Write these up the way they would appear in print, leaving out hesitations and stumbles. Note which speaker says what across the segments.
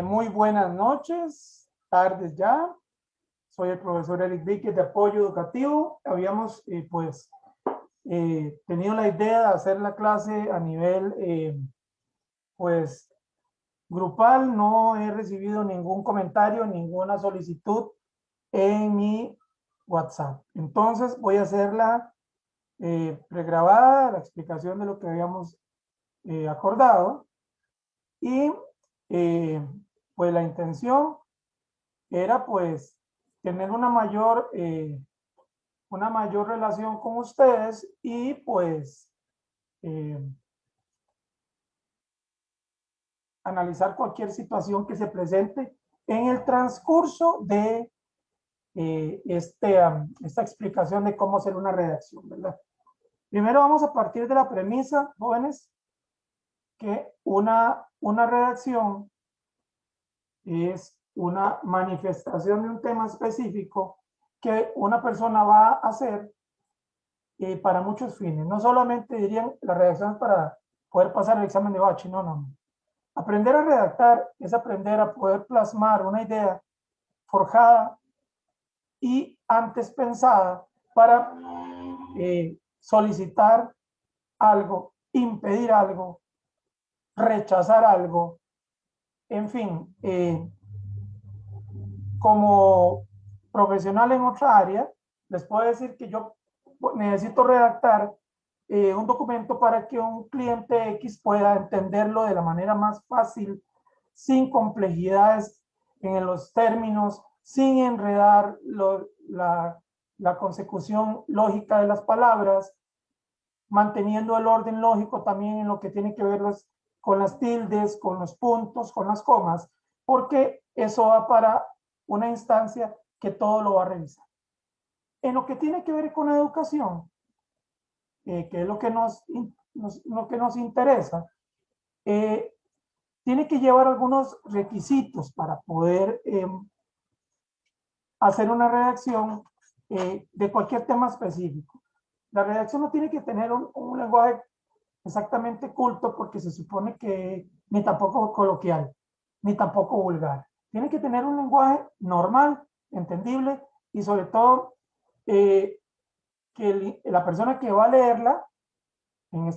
Speaker 1: Muy buenas noches, tardes ya. Soy el profesor Eric Víquez de Apoyo Educativo. Habíamos tenido la idea de hacer la clase a nivel grupal. No he recibido ningún comentario, ninguna solicitud en mi WhatsApp. Entonces voy a hacerla pregrabada, la explicación de lo que habíamos acordado. Y pues la intención era pues tener una mayor relación con ustedes y pues analizar cualquier situación que se presente en el transcurso de esta explicación de cómo hacer una redacción, ¿verdad? Primero vamos a partir de la premisa, jóvenes, que una redacción es una manifestación de un tema específico que una persona va a hacer para muchos fines. No solamente dirían la redacción para poder pasar el examen de bachi, no. Aprender a redactar es aprender a poder plasmar una idea forjada y antes pensada para solicitar algo, impedir algo, rechazar algo, en fin, como profesional en otra área, les puedo decir que yo necesito redactar un documento para que un cliente X pueda entenderlo de la manera más fácil, sin complejidades en los términos, sin enredar la consecución lógica de las palabras, manteniendo el orden lógico también en lo que tiene que ver con las tildes, con los puntos, con las comas, porque eso va para una instancia que todo lo va a revisar. En lo que tiene que ver con la educación, que es lo que nos interesa, tiene que llevar algunos requisitos para poder hacer una redacción de cualquier tema específico. La redacción no tiene que tener un lenguaje exactamente culto, porque se supone que ni tampoco coloquial, ni tampoco vulgar. Tiene que tener un lenguaje normal, entendible, y sobre todo que la persona que va a leerla en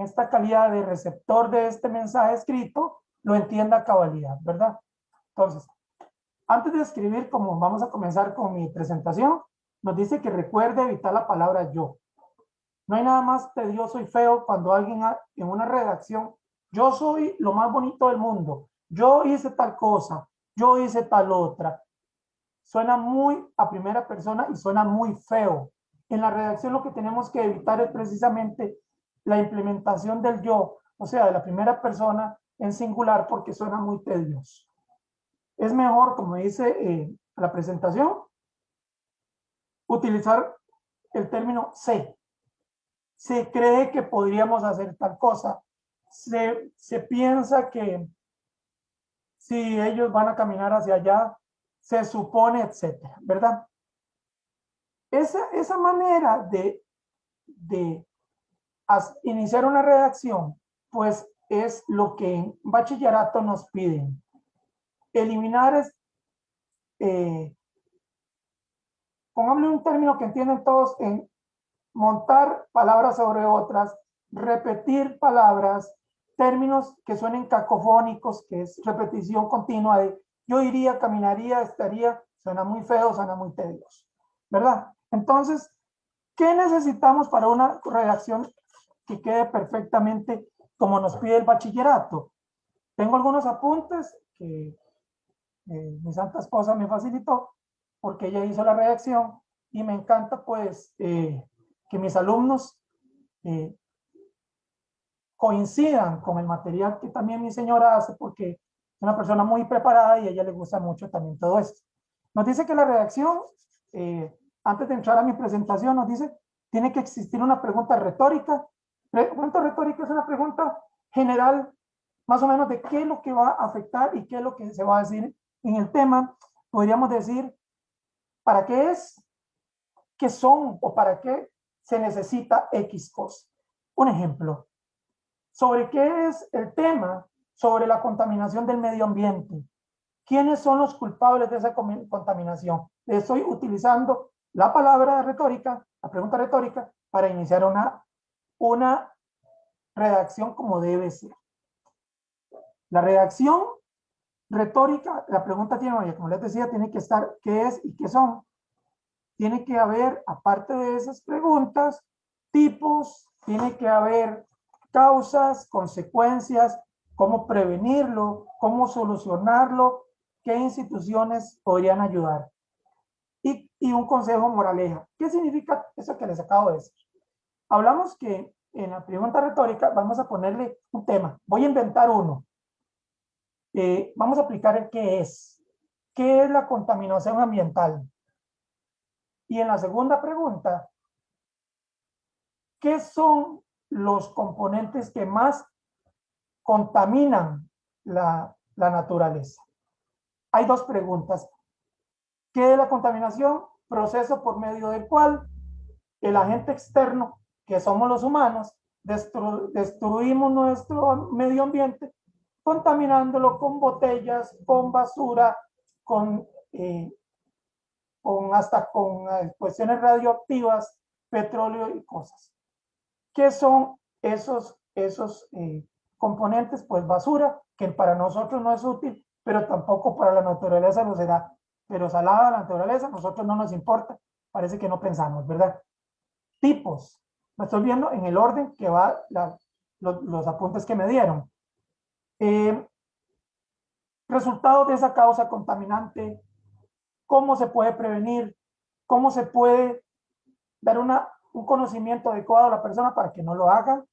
Speaker 1: esta calidad de receptor de este mensaje escrito lo entienda a cabalidad, ¿verdad? Entonces, antes de escribir, como vamos a comenzar con mi presentación, nos dice que recuerde evitar la palabra yo. No hay nada más tedioso y feo cuando alguien en una redacción, yo soy lo más bonito del mundo, yo hice tal cosa, yo hice tal otra. Suena muy a primera persona y suena muy feo. En la redacción lo que tenemos que evitar es precisamente la implementación del yo, o sea, de la primera persona en singular, porque suena muy tedioso. Es mejor, como dice la presentación, utilizar el término sé. Se cree que podríamos hacer tal cosa. Se piensa que si ellos van a caminar hacia allá, se supone, etcétera, ¿verdad? Esa manera de iniciar una redacción, pues es lo que en bachillerato nos piden. Eliminar pongámosle un término que entienden todos, en montar palabras sobre otras, repetir palabras, términos que suenen cacofónicos, que es repetición continua de yo iría, caminaría, estaría, suena muy feo, suena muy tedioso, ¿verdad? Entonces, ¿qué necesitamos para una redacción que quede perfectamente como nos pide el bachillerato? Tengo algunos apuntes que mi santa esposa me facilitó porque ella hizo la redacción y me encanta pues que mis alumnos eh, coincidan con el material que también mi señora hace, porque es una persona muy preparada y a ella le gusta mucho también todo esto. Nos dice que la redacción, antes de entrar a mi presentación, nos dice, tiene que existir una pregunta retórica. Pregunta retórica es una pregunta general, más o menos de qué es lo que va a afectar y qué es lo que se va a decir en el tema. Podríamos decir, ¿para qué es? ¿Qué son o para qué se necesita X cosa? Un ejemplo. ¿Sobre qué es el tema? Sobre la contaminación del medio ambiente. ¿Quiénes son los culpables de esa contaminación? Estoy utilizando la palabra retórica, la pregunta retórica, para iniciar una redacción como debe ser. La redacción retórica, la pregunta tiene, como les decía, tiene que estar qué es y qué son. Tiene que haber, aparte de esas preguntas, tipos, tiene que haber causas, consecuencias, cómo prevenirlo, cómo solucionarlo, qué instituciones podrían ayudar. Y un consejo moraleja. ¿Qué significa eso que les acabo de decir? Hablamos que en la pregunta retórica vamos a ponerle un tema. Voy a inventar uno. Vamos a aplicar el qué es. ¿Qué es la contaminación ambiental? Y en la segunda pregunta, ¿qué son los componentes que más contaminan la naturaleza? Hay dos preguntas. ¿Qué es la contaminación? Proceso por medio del cual el agente externo, que somos los humanos, destruimos nuestro medio ambiente, contaminándolo con botellas, con basura, hasta con cuestiones radioactivas, petróleo y cosas. ¿Qué son esos componentes? Pues basura, que para nosotros no es útil, pero tampoco para la naturaleza lo será. Pero salada la naturaleza, a nosotros no nos importa, parece que no pensamos, ¿verdad? Tipos, me estoy viendo en el orden que va los apuntes que me dieron. Resultados de esa causa contaminante, cómo se puede prevenir, cómo se puede dar un conocimiento adecuado a la persona para que no lo haga.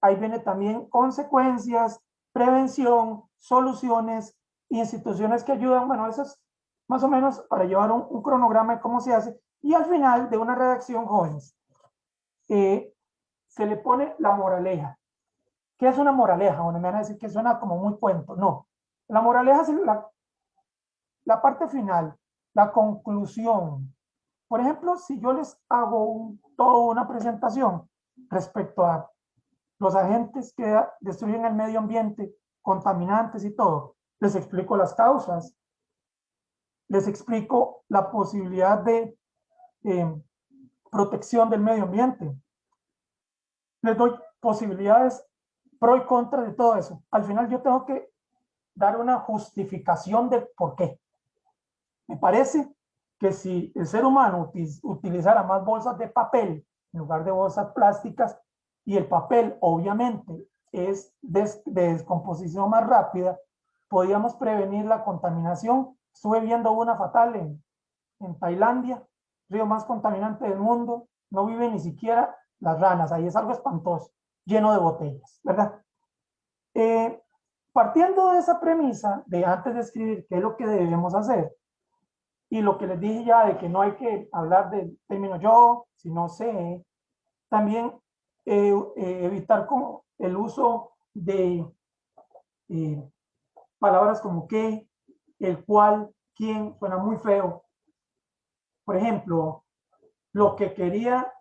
Speaker 1: Ahí viene también consecuencias, prevención, soluciones, instituciones que ayudan. Bueno, eso es más o menos para llevar un cronograma de cómo se hace. Y al final de una redacción, jóvenes, se le pone la moraleja. ¿Qué es una moraleja? Bueno, me van a decir que suena como muy cuento. No, la moraleja es la parte final, la conclusión. Por ejemplo, si yo les hago toda una presentación respecto a los agentes que destruyen el medio ambiente, contaminantes y todo, les explico las causas, les explico la posibilidad de protección del medio ambiente, les doy posibilidades pro y contra de todo eso. Al final yo tengo que dar una justificación de por qué. Me parece que si el ser humano utilizara más bolsas de papel en lugar de bolsas plásticas, y el papel obviamente es de descomposición más rápida, podríamos prevenir la contaminación. Estuve viendo una fatal en Tailandia, río más contaminante del mundo, no viven ni siquiera las ranas, ahí es algo espantoso, lleno de botellas, ¿verdad? Partiendo de esa premisa, de antes de escribir qué es lo que debemos hacer, y lo que les dije ya de que no hay que hablar del término yo, sino sé, también evitar como el uso de palabras como qué, el cual, quién, suena muy feo. Por ejemplo, lo que quería,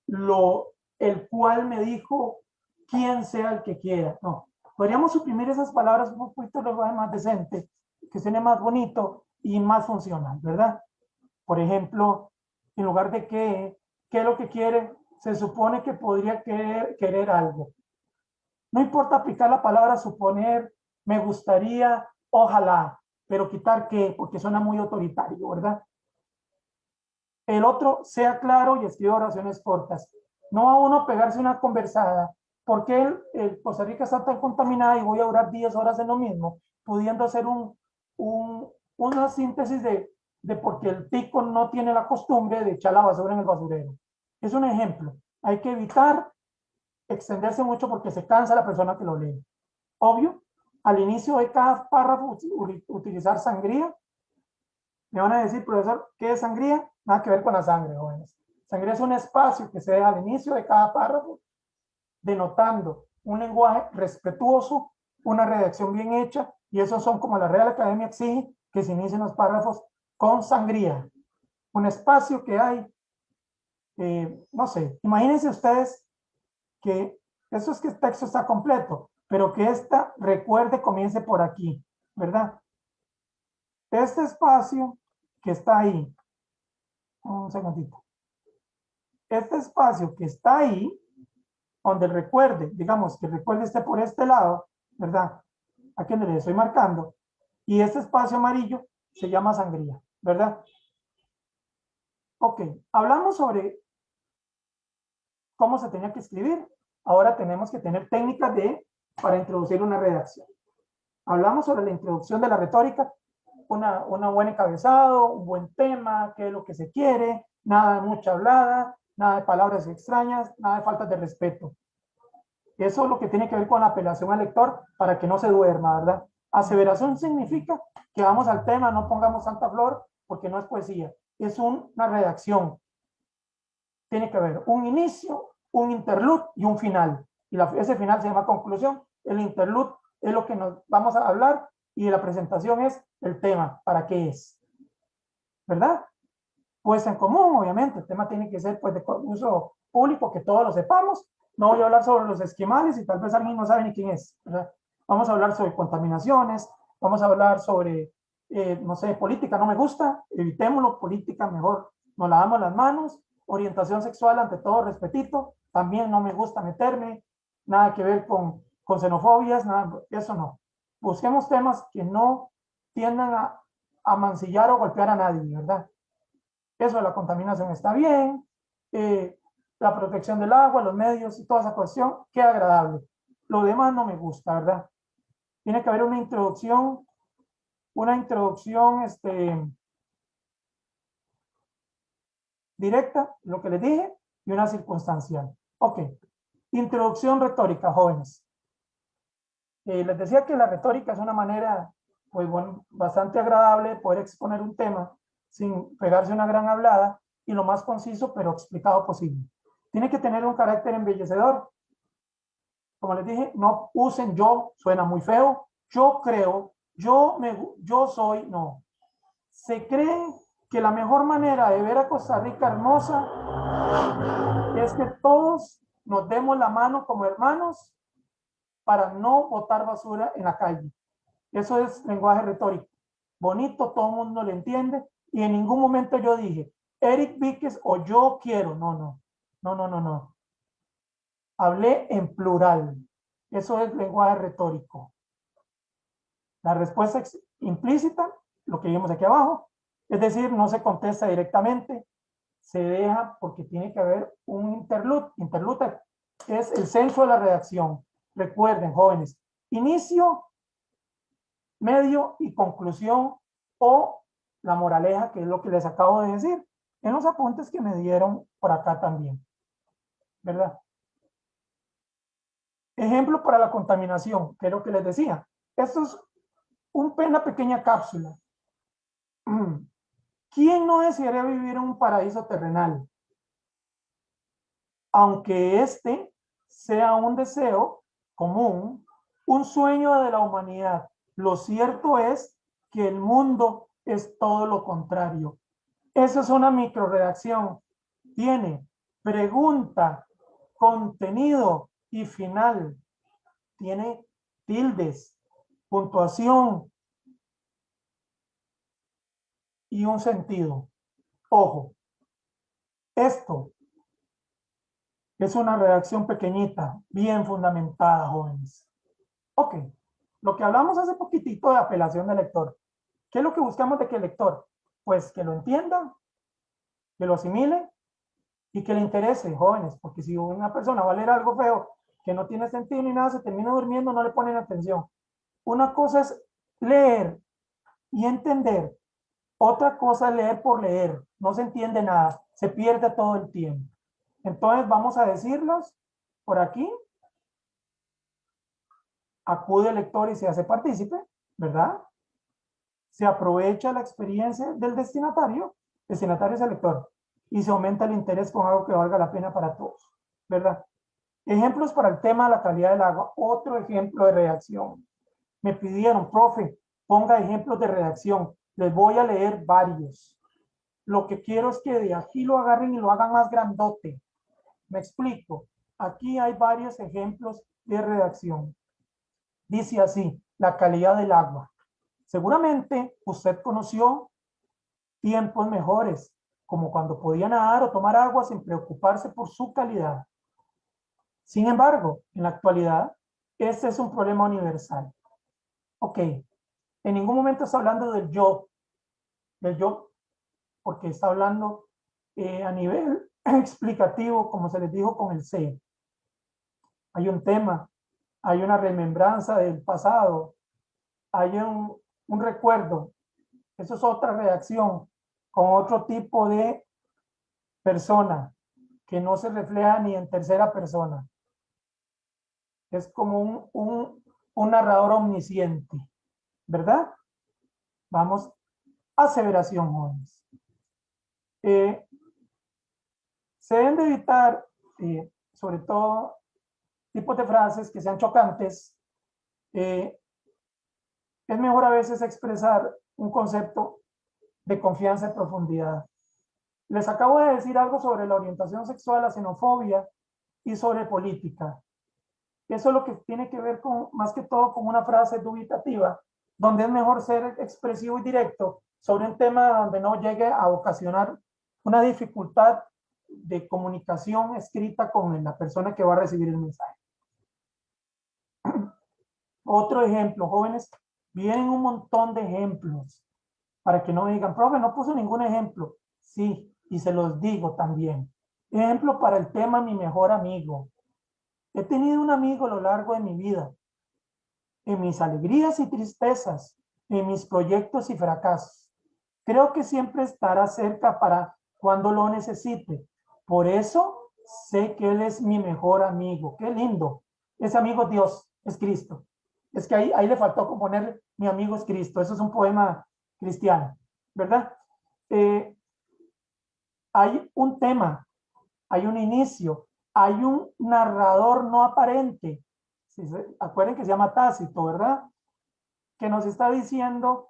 Speaker 1: el cual me dijo, quién sea el que quiera. No, podríamos suprimir esas palabras un poquito, luego más decente, que suene más bonito y más funcional, ¿verdad? Por ejemplo, en lugar de qué es lo que quiere, se supone que podría querer algo. No importa aplicar la palabra suponer, me gustaría, ojalá, pero quitar qué, porque suena muy autoritario, ¿verdad? El otro, sea claro y escriba oraciones cortas. No a uno pegarse una conversada. ¿Por qué Costa Rica está tan contaminada y voy a durar 10 horas en lo mismo? Pudiendo hacer una síntesis de por qué el tico no tiene la costumbre de echar la basura en el basurero. Es un ejemplo. Hay que evitar extenderse mucho porque se cansa la persona que lo lee. Obvio, al inicio de cada párrafo utilizar sangría. Me van a decir, profesor, ¿qué es sangría? Nada que ver con la sangre, jóvenes. Sangría es un espacio que se deja al inicio de cada párrafo, denotando un lenguaje respetuoso, una redacción bien hecha, y esos son como la Real Academia exige que se inicien los párrafos con sangría. Un espacio que hay, no sé, imagínense ustedes que Eso es que el texto está completo, pero que esta, recuerde, comience por aquí, ¿verdad? Este espacio que está ahí, un segundito, este espacio que está ahí, donde el recuerde, digamos que el recuerde esté por este lado, ¿verdad? Aquí donde le estoy marcando, y este espacio amarillo se llama sangría, ¿verdad? Ok, hablamos sobre cómo se tenía que escribir. Ahora tenemos que tener técnicas para introducir una redacción. Hablamos sobre la introducción de la retórica, una buena encabezado, un buen tema, qué es lo que se quiere, nada de mucha hablada, nada de palabras extrañas, nada de faltas de respeto. Eso es lo que tiene que ver con la apelación al lector para que no se duerma, ¿verdad? Aseveración significa que vamos al tema, no pongamos tanta flor porque no es poesía, es una redacción. Tiene que haber un inicio, un interlude y un final. Y ese final se llama conclusión. El interlude es lo que nos vamos a hablar y la presentación es el tema, para qué es. ¿Verdad? Pues en común, obviamente, el tema tiene que ser pues, de uso público, que todos lo sepamos. No voy a hablar sobre los esquimales y tal vez alguien no sabe ni quién es. ¿Verdad? Vamos a hablar sobre contaminaciones, vamos a hablar sobre, no sé, política, no me gusta, evitémoslo, política, mejor nos lavamos las manos, orientación sexual, ante todo, respetito, también no me gusta meterme, nada que ver con xenofobias, nada, eso no. Busquemos temas que no tiendan a mancillar o golpear a nadie, ¿verdad? Eso de la contaminación está bien, la protección del agua, los medios y toda esa cuestión, qué agradable. Lo demás no me gusta, ¿verdad? Tiene que haber una introducción directa, lo que les dije, y una circunstancial. Ok, introducción retórica, jóvenes. Les decía que la retórica es una manera, pues bueno, bastante agradable de poder exponer un tema sin pegarse una gran hablada y lo más conciso pero explicado posible. Tiene que tener un carácter embellecedor. Como les dije, no usen yo, suena muy feo, yo creo, yo soy, no. Se creen que la mejor manera de ver a Costa Rica hermosa es que todos nos demos la mano como hermanos para no botar basura en la calle. Eso es lenguaje retórico. Bonito, todo el mundo lo entiende y en ningún momento yo dije Eric Víquez o yo quiero. No, no, no, no, no, no. Hablé en plural. Eso es lenguaje retórico. La respuesta es implícita, lo que vimos aquí abajo, es decir, no se contesta directamente, se deja porque tiene que haber un interlude. Interlude es el censo de la redacción. Recuerden, jóvenes, inicio, medio y conclusión o la moraleja, que es lo que les acabo de decir en los apuntes que me dieron por acá también. ¿Verdad? Ejemplo para la contaminación, que es lo que les decía. Esto es una pequeña cápsula. ¿Quién no desearía vivir en un paraíso terrenal? Aunque este sea un deseo común, un sueño de la humanidad. Lo cierto es que el mundo es todo lo contrario. Esa es una microredacción. Tiene pregunta, contenido y final. Tiene tildes, puntuación y un sentido. Ojo, esto es una redacción pequeñita, bien fundamentada, jóvenes. Ok, lo que hablamos hace poquitito de apelación del lector. ¿Qué es lo que buscamos de que el lector? Pues que lo entienda, que lo asimile y que le interese, jóvenes, porque si una persona va a leer algo feo que no tiene sentido ni nada, se termina durmiendo, no le ponen atención. Una cosa es leer y entender, otra cosa es leer por leer, no se entiende nada, se pierde todo el tiempo. Entonces vamos a decirlos por aquí. Acude el lector y se hace partícipe, ¿verdad? Se aprovecha la experiencia del destinatario es el lector, y se aumenta el interés con algo que valga la pena para todos, ¿verdad? Ejemplos para el tema de la calidad del agua, otro ejemplo de redacción. Me pidieron, profe, ponga ejemplos de redacción, les voy a leer varios. Lo que quiero es que de aquí lo agarren y lo hagan más grandote. Me explico. aquí hay varios ejemplos de redacción. Dice así, la calidad del agua. Seguramente usted conoció tiempos mejores, como cuando podía nadar o tomar agua sin preocuparse por su calidad. Sin embargo, en la actualidad, este es un problema universal. Ok, en ningún momento está hablando del yo, porque está hablando a nivel explicativo, como se les dijo con el C. Hay un tema, hay una remembranza del pasado, hay un recuerdo. Eso es otra reacción con otro tipo de persona que no se refleja ni en tercera persona. Es como un narrador omnisciente, ¿verdad? Vamos, aseveración, jóvenes. Se deben de evitar, sobre todo, tipos de frases que sean chocantes. Es mejor a veces expresar un concepto de confianza y profundidad. Les acabo de decir algo sobre la orientación sexual, la xenofobia y sobre política. Eso es lo que tiene que ver con, más que todo, con una frase dubitativa, donde es mejor ser expresivo y directo sobre un tema donde no llegue a ocasionar una dificultad de comunicación escrita con la persona que va a recibir el mensaje. Otro ejemplo, jóvenes, vienen un montón de ejemplos para que no me digan, profe, no puso ningún ejemplo. Sí, y se los digo también. Ejemplo para el tema mi mejor amigo. He tenido un amigo a lo largo de mi vida, en mis alegrías y tristezas, en mis proyectos y fracasos. Creo que siempre estará cerca para cuando lo necesite. Por eso sé que Él es mi mejor amigo. Qué lindo. Ese amigo es Dios, es Cristo. Es que ahí le faltó componer mi amigo es Cristo. Eso es un poema cristiano, ¿verdad? Hay un tema, hay un inicio, hay un narrador no aparente. Acuérdense que se llama Tácito, ¿verdad? Que nos está diciendo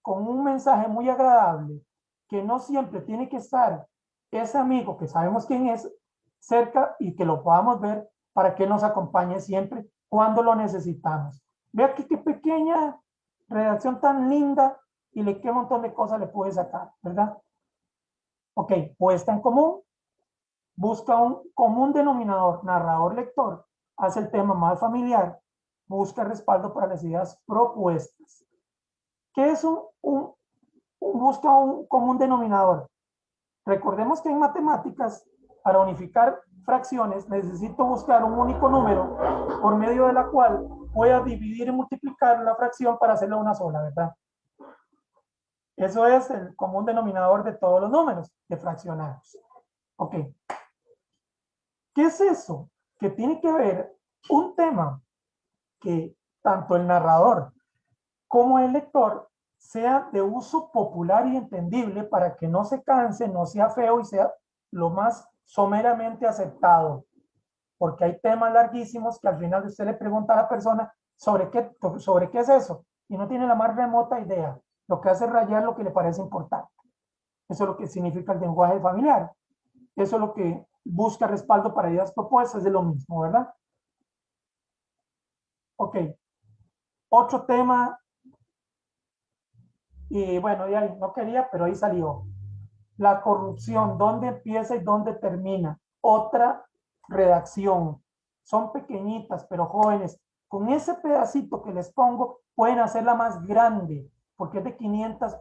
Speaker 1: con un mensaje muy agradable que no siempre tiene que estar ese amigo que sabemos quién es cerca y que lo podamos ver para que nos acompañe siempre cuando lo necesitamos. Vea que qué pequeña redacción tan linda y qué montón de cosas le puede sacar, ¿verdad? Ok, puesta en común, busca un común denominador, narrador-lector, hace el tema más familiar, busca respaldo para las ideas propuestas. ¿Qué es busca un común denominador? Recordemos que en matemáticas, para unificar fracciones, necesito buscar un único número por medio de la cual pueda dividir y multiplicar la fracción para hacerla una sola, ¿verdad? Eso es el común denominador de todos los números, de fraccionados. Ok. ¿Qué es eso? Que tiene que ver un tema que tanto el narrador como el lector sea de uso popular y entendible para que no se canse, no sea feo y sea lo más someramente aceptado. Porque hay temas larguísimos que al final usted le pregunta a la persona sobre qué es eso y no tiene la más remota idea. Lo que hace es rayar lo que le parece importante. Eso es lo que significa el lenguaje familiar. Eso es lo que busca respaldo para ideas propuestas, es de lo mismo, ¿verdad? Ok. Otro tema, y bueno, ya no quería, pero ahí salió. La corrupción, ¿dónde empieza y dónde termina? Otra redacción. Son pequeñitas, pero jóvenes. Con ese pedacito que les pongo, pueden hacerla más grande, porque es de 500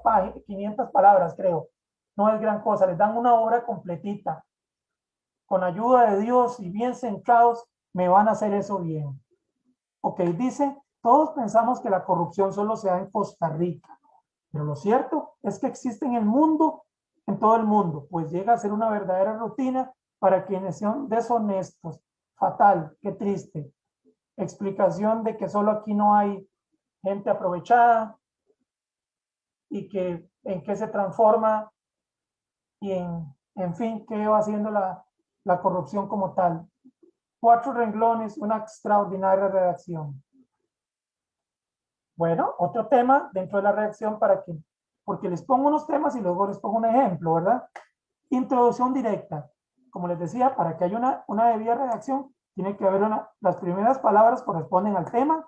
Speaker 1: palabras, creo. No es gran cosa, les dan una obra completita. Con ayuda de Dios y bien centrados, me van a hacer eso bien. Ok, dice, todos pensamos que la corrupción solo se da en Costa Rica, pero lo cierto es que existe en el mundo, en todo el mundo, pues llega a ser una verdadera rutina para quienes son deshonestos. Fatal, qué triste. Explicación de que solo aquí no hay gente aprovechada y que en qué se transforma y en fin, qué va haciendo la corrupción como tal. 4 renglones, una extraordinaria redacción. Bueno, otro tema dentro de la redacción porque les pongo unos temas y luego les pongo un ejemplo, ¿verdad? Introducción directa. como les decía, para que haya una debida redacción, tiene que haber las primeras palabras corresponden al tema,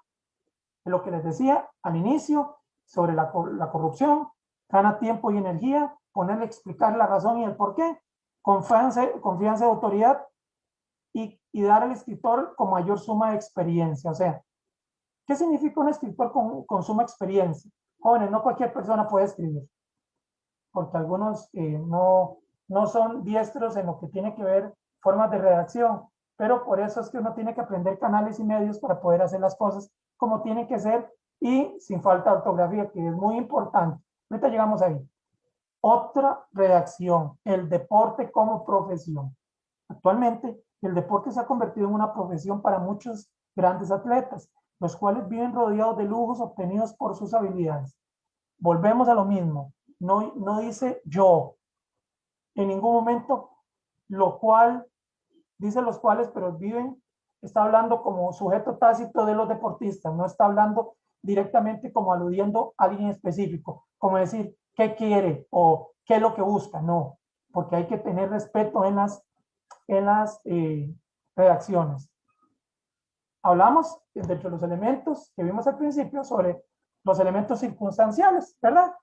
Speaker 1: de lo que les decía al inicio, sobre la corrupción, gana tiempo y energía, ponerle, explicar la razón y el por qué, confianza de autoridad y dar al escritor con mayor suma de experiencia. O sea, ¿qué significa un escritor con suma experiencia? Jóvenes, no cualquier persona puede escribir, porque algunos no son diestros en lo que tiene que ver formas de redacción, pero por eso es que uno tiene que aprender canales y medios para poder hacer las cosas como tiene que ser y sin falta de ortografía, que es muy importante. Ahorita llegamos ahí. Otra redacción, el deporte como profesión. Actualmente, el deporte se ha convertido en una profesión para muchos grandes atletas, los cuales viven rodeados de lujos obtenidos por sus habilidades. Volvemos a lo mismo, no dice yo, en ningún momento, lo cual, dice los cuales, pero viven, está hablando como sujeto tácito de los deportistas, no está hablando directamente como aludiendo a alguien específico, como decir, ¿qué quiere? O ¿qué es lo que busca? No, porque hay que tener respeto en las redacciones. Hablamos de los elementos que vimos al principio sobre los elementos circunstanciales, ¿verdad?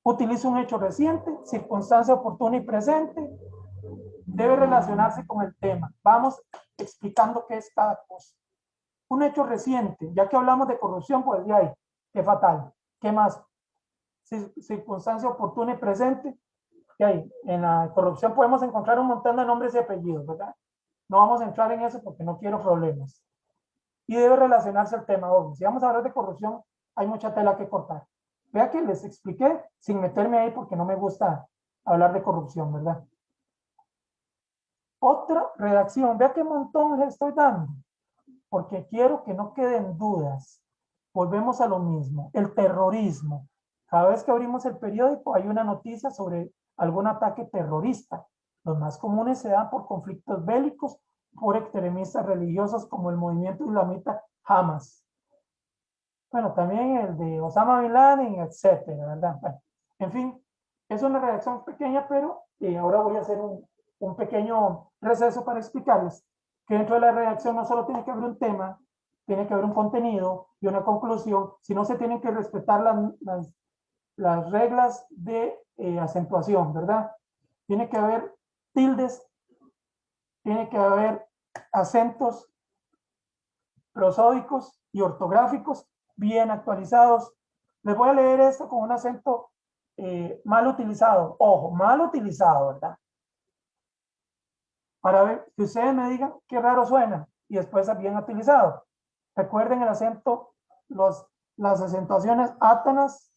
Speaker 1: Utiliza un hecho reciente, circunstancia oportuna y presente, debe relacionarse con el tema. Vamos explicando qué es cada cosa. Un hecho reciente, ya que hablamos de corrupción, pues de ahí, qué fatal. ¿Qué más? Circunstancia oportuna y presente. ¿Qué hay? En la corrupción podemos encontrar un montón de nombres y apellidos, ¿verdad? No vamos a entrar en eso porque no quiero problemas. Y debe relacionarse al tema, obvio. Si vamos a hablar de corrupción, hay mucha tela que cortar. Vea que les expliqué sin meterme ahí porque no me gusta hablar de corrupción, ¿verdad? Otra redacción, vea qué montón les estoy dando, porque quiero que no queden dudas. Volvemos a lo mismo, el terrorismo. Cada vez que abrimos el periódico hay una noticia sobre algún ataque terrorista. Los más comunes se dan por conflictos bélicos, por extremistas religiosos como el movimiento islamita Hamas. Bueno, también el de Osama Bin Laden, etcétera, ¿verdad? Bueno, en fin, es una redacción pequeña, pero ahora voy a hacer un pequeño receso para explicarles que dentro de la redacción no solo tiene que haber un tema, tiene que haber un contenido y una conclusión, sino se tienen que respetar las reglas de acentuación, ¿verdad? Tiene que haber tildes, tiene que haber acentos prosódicos y ortográficos bien actualizados. Les voy a leer esto con un acento mal utilizado. Ojo, mal utilizado, ¿verdad? Para ver que ustedes me digan qué raro suena y después bien utilizado. Recuerden el acento, las acentuaciones átonas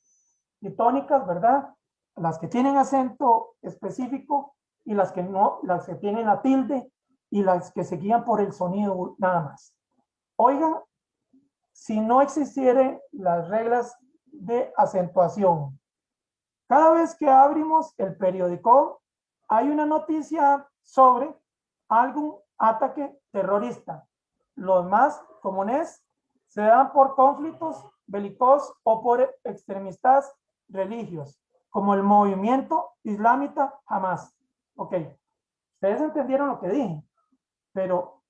Speaker 1: y tónicas, ¿verdad? Las que tienen acento específico y las que no, las que tienen la tilde y las que se guían por el sonido nada más. Oigan, si no existieran las reglas de acentuación, cada vez que abrimos el periódico, hay una noticia sobre algún ataque terrorista. Los más comunes se dan por conflictos bélicos o por extremistas religiosos, como el movimiento islamita Hamas. Ok, ustedes entendieron lo que dije, pero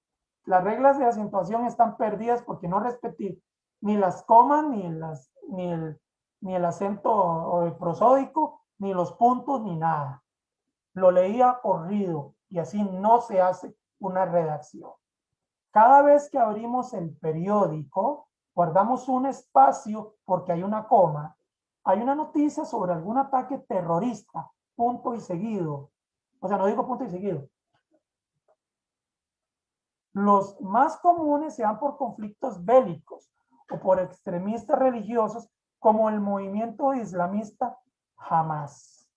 Speaker 1: las reglas de acentuación están perdidas porque no respeté ni las comas, ni el acento prosódico, ni los puntos, ni nada. Lo leía corrido y así no se hace una redacción. Cada vez que abrimos el periódico, guardamos un espacio porque hay una coma, hay una noticia sobre algún ataque terrorista, punto y seguido. O sea, no digo punto y seguido. Los más comunes se dan por conflictos bélicos o por extremistas religiosos como el movimiento islamista Hamas.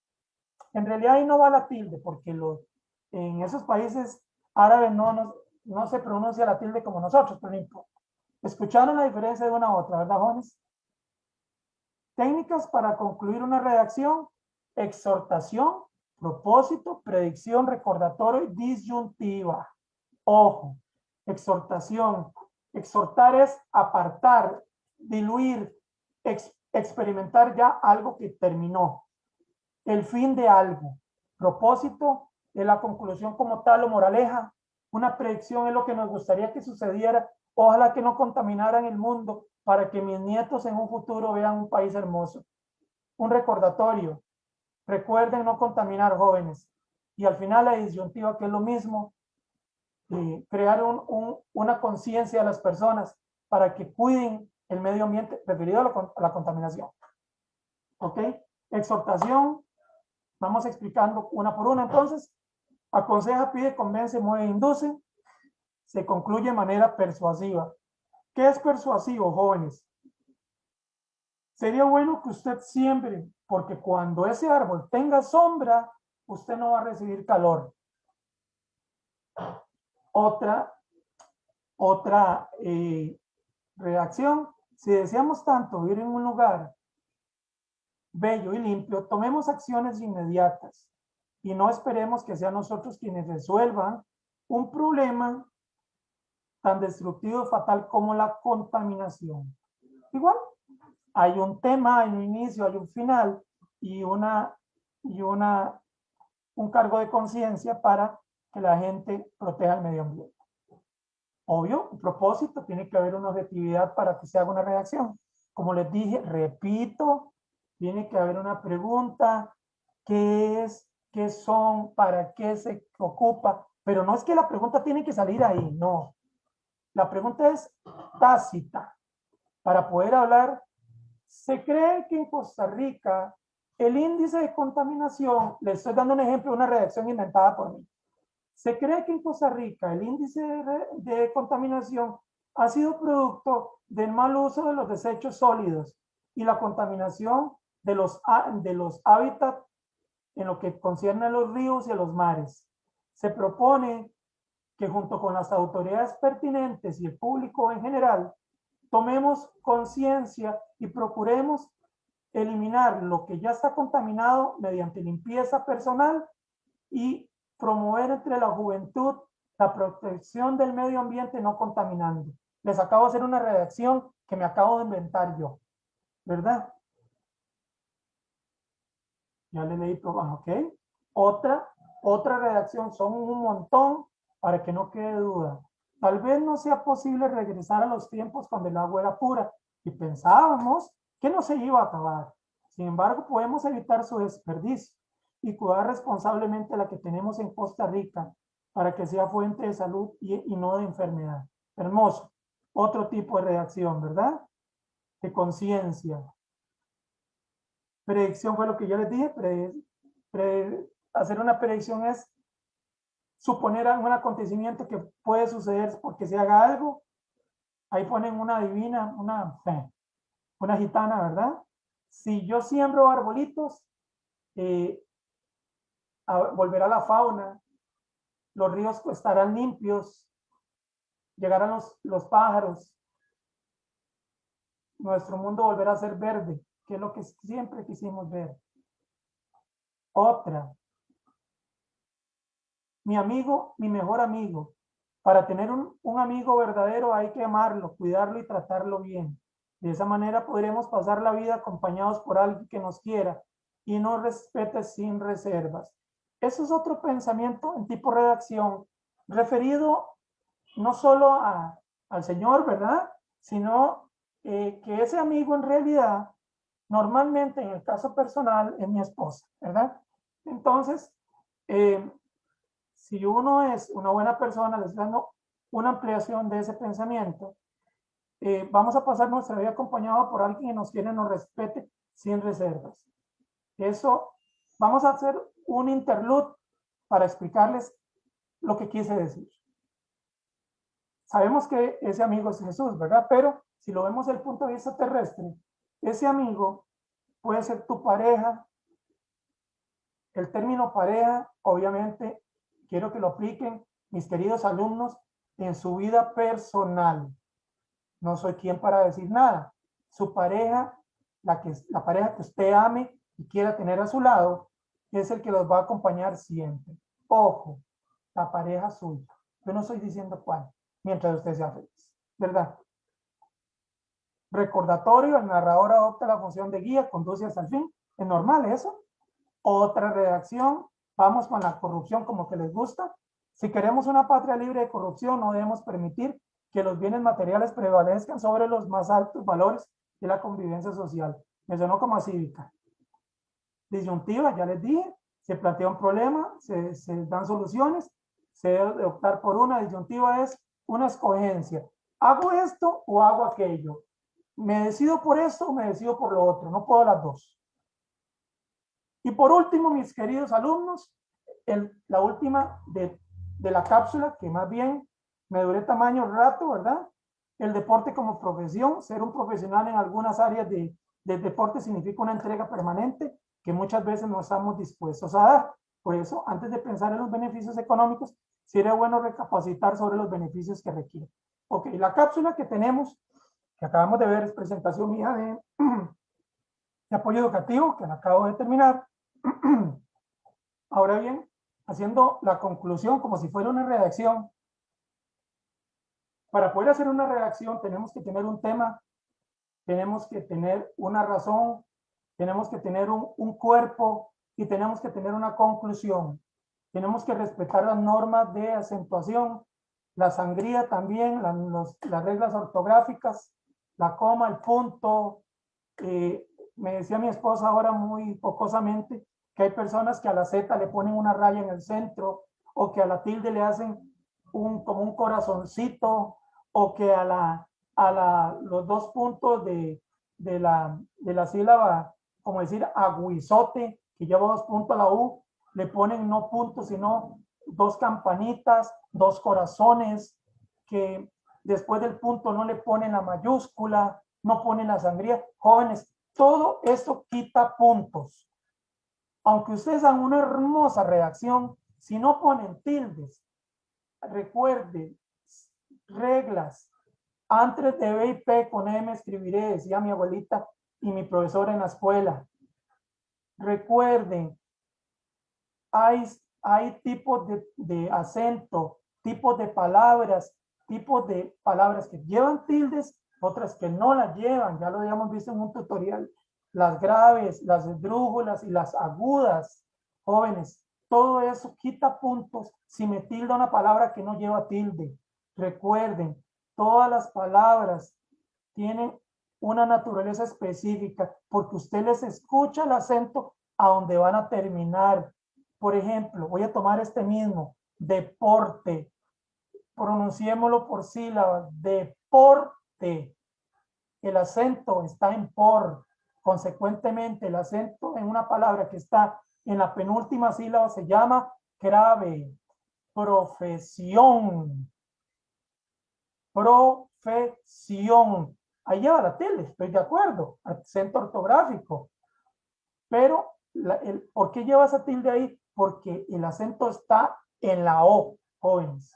Speaker 1: En realidad ahí no va la tilde porque en esos países árabes no se pronuncia la tilde como nosotros, por ejemplo. ¿Escucharon la diferencia de una a otra, verdad, jóvenes? Técnicas para concluir una redacción: exhortación, propósito, predicción, recordatorio y disyuntiva. Ojo, exhortación. Exhortar es apartar, diluir, experimentar ya algo que terminó. El fin de algo. Propósito, la conclusión como tal o moraleja. Una predicción es lo que nos gustaría que sucediera. Ojalá que no contaminaran el mundo para que mis nietos en un futuro vean un país hermoso. Un recordatorio. Recuerden no contaminar, jóvenes. Y al final la disyuntiva, que es lo mismo, crear una conciencia a las personas para que cuiden el medio ambiente referido a la contaminación. ¿Ok? Exhortación. Vamos explicando una por una. Entonces, aconseja, pide, convence, mueve, induce. Se concluye de manera persuasiva. ¿Qué es persuasivo, jóvenes? Sería bueno que usted siembre, porque cuando ese árbol tenga sombra, usted no va a recibir calor. Otra redacción. Si deseamos tanto vivir en un lugar bello y limpio, tomemos acciones inmediatas y no esperemos que sean nosotros quienes resuelvan un problema tan destructivo y fatal como la contaminación. Igual, hay un tema, hay un inicio, hay un final y un cargo de conciencia para que la gente proteja el medio ambiente. Obvio, un propósito, tiene que haber una objetividad para que se haga una redacción. Como les dije, repito, tiene que haber una pregunta, ¿qué es? ¿Qué son? ¿Para qué se ocupa? Pero no es que la pregunta tiene que salir ahí, no. La pregunta es tácita. Para poder hablar, se cree que en Costa Rica el índice de contaminación, le estoy dando un ejemplo de una redacción inventada por mí. Se cree que en Costa Rica el índice de contaminación ha sido producto del mal uso de los desechos sólidos y la contaminación de los hábitats en lo que concierne a los ríos y a los mares. Se propone que junto con las autoridades pertinentes y el público en general, tomemos conciencia y procuremos eliminar lo que ya está contaminado mediante limpieza personal y promover entre la juventud la protección del medio ambiente no contaminando. Les acabo de hacer una redacción que me acabo de inventar yo, ¿verdad? Ya le leí por abajo, ¿ok? Otra redacción, son un montón para que no quede duda. Tal vez no sea posible regresar a los tiempos cuando el agua era pura y pensábamos que no se iba a acabar. Sin embargo, podemos evitar su desperdicio y cuidar responsablemente la que tenemos en Costa Rica para que sea fuente de salud y no de enfermedad. Hermoso. Otro tipo de redacción, ¿verdad? De conciencia. Predicción fue lo que yo les dije. Hacer una predicción es suponer algún acontecimiento que puede suceder porque se haga algo. Ahí ponen una divina, una gitana, ¿verdad? Si yo siembro arbolitos, volverá la fauna, los ríos estarán limpios, llegarán los pájaros, nuestro mundo volverá a ser verde, que es lo que siempre quisimos ver. Otra, mi amigo, mi mejor amigo. Para tener un amigo verdadero hay que amarlo, cuidarlo y tratarlo bien. De esa manera podremos pasar la vida acompañados por alguien que nos quiera y nos respete sin reservas. Eso es otro pensamiento en tipo redacción, referido no solo al Señor, ¿verdad? Sino que ese amigo en realidad, normalmente en el caso personal, es mi esposa, ¿verdad? Entonces, si uno es una buena persona, les dando una ampliación de ese pensamiento, vamos a pasar nuestra vida acompañado por alguien que nos quiere, nos respete sin reservas. Eso, vamos a hacer un interlude para explicarles lo que quise decir. Sabemos que ese amigo es Jesús, ¿verdad? Pero si lo vemos desde el punto de vista terrestre, ese amigo puede ser tu pareja. El término pareja, obviamente, quiero que lo apliquen mis queridos alumnos en su vida personal. No soy quien para decir nada. Su pareja, la pareja que usted ame y quiera tener a su lado, es el que los va a acompañar siempre. Ojo, la pareja suya. Yo no estoy diciendo cuál, mientras usted sea feliz, ¿verdad? Recordatorio, el narrador adopta la función de guía, conduce hasta el fin. ¿Es normal eso? Otra redacción, Vamos con la corrupción como que les gusta. Si queremos una patria libre de corrupción, no debemos permitir que los bienes materiales prevalezcan sobre los más altos valores de la convivencia social. Me sonó como a cívica. Disyuntiva, ya les dije, se plantea un problema, se dan soluciones, se debe optar por una. Disyuntiva es una escogencia. ¿Hago esto o hago aquello? ¿Me decido por esto o me decido por lo otro? No puedo las dos. Y por último, mis queridos alumnos, la última de la cápsula, que más bien me duré tamaño rato, ¿verdad? El deporte como profesión. Ser un profesional en algunas áreas del deporte significa una entrega permanente que muchas veces no estamos dispuestos a dar. Por eso, antes de pensar en los beneficios económicos, sería bueno recapacitar sobre los beneficios que requiere. Ok, la cápsula que tenemos, que acabamos de ver, es presentación mía de apoyo educativo, que la acabo de terminar. Ahora bien, haciendo la conclusión como si fuera una redacción. Para poder hacer una redacción tenemos que tener un tema, tenemos que tener una razón, tenemos que tener un cuerpo y tenemos que tener una conclusión. Tenemos que respetar las normas de acentuación, la sangría también, las reglas ortográficas, la coma, el punto. Me decía mi esposa ahora muy pocosamente que hay personas que a la Z le ponen una raya en el centro o que a la tilde le hacen como un corazoncito o que los dos puntos de la sílaba, como decir aguizote, que lleva dos puntos a la U, le ponen no puntos, sino dos campanitas, dos corazones, que después del punto no le ponen la mayúscula, no ponen la sangría. Jóvenes, todo eso quita puntos. Aunque ustedes hagan una hermosa redacción, si no ponen tildes, recuerden, reglas. Antes de B y P con M escribiré, decía mi abuelita y mi profesora en la escuela. Recuerden, hay tipos de acento, tipos de palabras que llevan tildes, otras que no las llevan. Ya lo habíamos visto en un tutorial. Las graves, las esdrújulas y las agudas. Jóvenes, todo eso quita puntos si me tilda una palabra que no lleva tilde. Recuerden, todas las palabras tienen una naturaleza específica porque usted les escucha el acento a donde van a terminar. Por ejemplo, voy a tomar este mismo, deporte. Pronunciémoslo por sílabas, deporte. El acento está en por. Consecuentemente, el acento en una palabra que está en la penúltima sílaba se llama grave. Profesión. Profesión. Ahí lleva la tilde, estoy de acuerdo. Acento ortográfico. Pero, ¿por qué lleva esa tilde ahí? Porque el acento está en la O, jóvenes.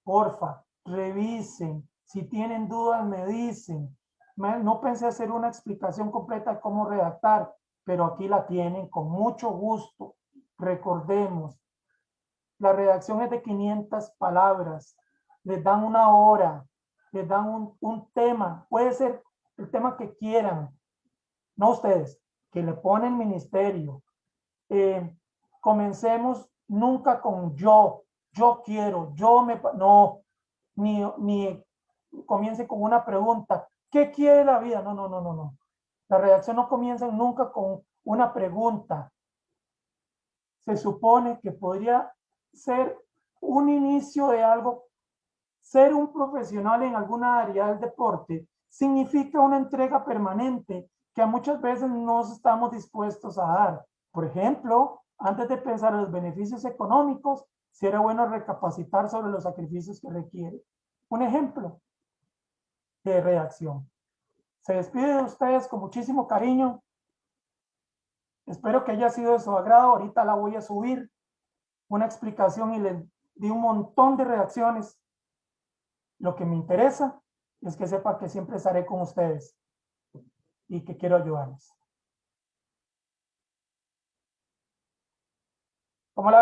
Speaker 1: Porfa, revisen. Si tienen dudas, me dicen. No pensé hacer una explicación completa de cómo redactar, pero aquí la tienen con mucho gusto. Recordemos, la redacción es de 500 palabras. Les dan una hora, les dan un tema. Puede ser el tema que quieran. No ustedes, que le ponen ministerio. Comencemos nunca con yo quiero, no, ni comience con una pregunta, ¿qué quiere la vida? No. La redacción no comienza nunca con una pregunta. Se supone que podría ser un inicio de algo. Ser un profesional en alguna área del deporte significa una entrega permanente que muchas veces no estamos dispuestos a dar. Por ejemplo, antes de pensar en los beneficios económicos, sería bueno recapacitar sobre los sacrificios que requiere. Un ejemplo de redacción. Se despide de ustedes con muchísimo cariño. Espero que haya sido de su agrado. Ahorita la voy a subir una explicación y les di un montón de redacciones. Lo que me interesa es que sepa que siempre estaré con ustedes y que quiero ayudarles.